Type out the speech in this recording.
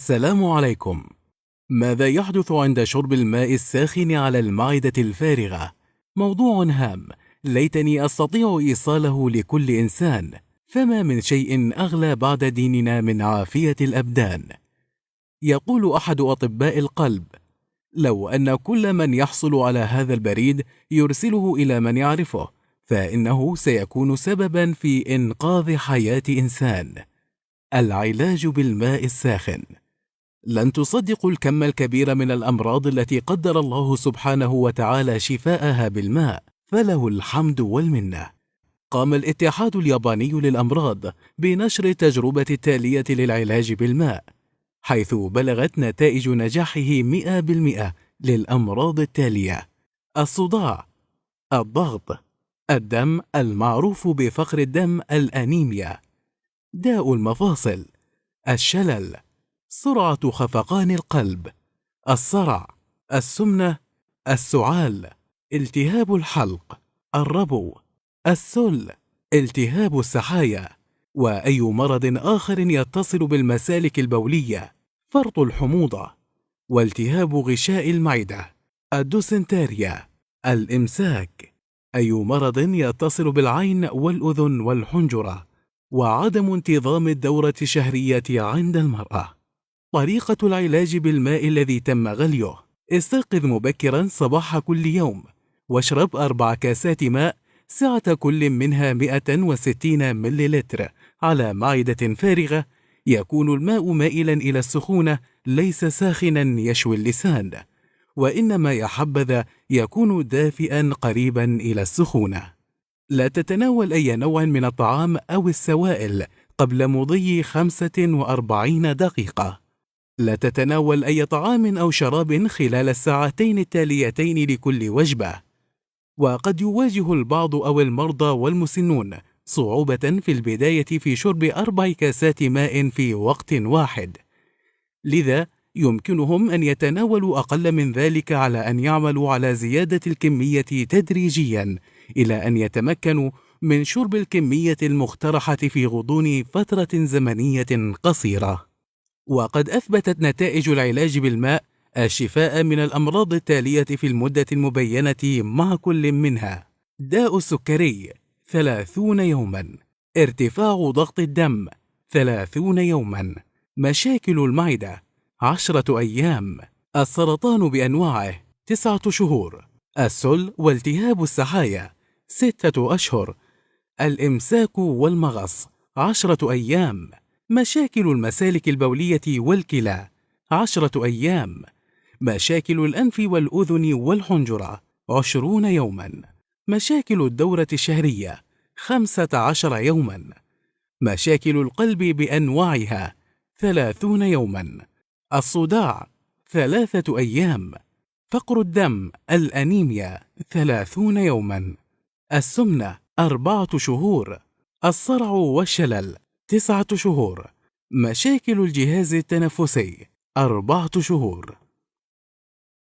السلام عليكم. ماذا يحدث عند شرب الماء الساخن على المعدة الفارغة؟ موضوع هام، ليتني أستطيع إيصاله لكل إنسان، فما من شيء أغلى بعد ديننا من عافية الأبدان. يقول أحد أطباء القلب: لو أن كل من يحصل على هذا البريد يرسله إلى من يعرفه، فإنه سيكون سببا في إنقاذ حياة إنسان. العلاج بالماء الساخن. لن تصدقوا الكم الكبير من الأمراض التي قدر الله سبحانه وتعالى شفاءها بالماء، فله الحمد والمنة. قام الاتحاد الياباني للأمراض بنشر التجربة التالية للعلاج بالماء، حيث بلغت نتائج نجاحه 100% للأمراض التالية: الصداع، الضغط، الدم المعروف بفقر الدم الأنيميا، داء المفاصل، الشلل، سرعة خفقان القلب، الصرع، السمنة، السعال، التهاب الحلق، الربو، السل، التهاب السحايا، وأي مرض آخر يتصل بالمسالك البولية، فرط الحموضة، والتهاب غشاء المعدة، الدوسنتريا، الإمساك، أي مرض يتصل بالعين والأذن والحنجرة، وعدم انتظام الدورة الشهرية عند المرأة. طريقة العلاج بالماء الذي تم غليه: استيقظ مبكرا صباح كل يوم، واشرب 4 كاسات ماء سعة كل منها 160 مللتر على معدة فارغة. يكون الماء مائلا إلى السخونة، ليس ساخنا يشوي اللسان، وإنما يحبذ يكون دافئا قريبا إلى السخونة. لا تتناول أي نوع من الطعام أو السوائل قبل مضي 45 دقيقة. لا تتناول أي طعام أو شراب خلال الساعتين التاليتين لكل وجبة. وقد يواجه البعض أو المرضى والمسنون صعوبة في البداية في شرب 4 كاسات ماء في وقت واحد، لذا يمكنهم أن يتناولوا أقل من ذلك على أن يعملوا على زيادة الكمية تدريجيا إلى أن يتمكنوا من شرب الكمية المقترحة في غضون فترة زمنية قصيرة. وقد أثبتت نتائج العلاج بالماء الشفاء من الأمراض التالية في المدة المبينة مع كل منها: داء السكري 30 يوما، ارتفاع ضغط الدم 30 يوما، مشاكل المعدة 10 أيام، السرطان بأنواعه 9 شهور، السل والتهاب السحايا 6 أشهر، الإمساك والمغص 10 أيام، مشاكل المسالك البولية والكلى 10 أيام، مشاكل الأنف والأذن والحنجرة 20 يوما، مشاكل الدورة الشهرية 15 يوما، مشاكل القلب بأنواعها 30 يوما، الصداع 3 أيام، فقر الدم الأنيميا 30 يوما، السمنة 4 شهور، الصرع والشلل 9 شهور، مشاكل الجهاز التنفسي 4 شهور.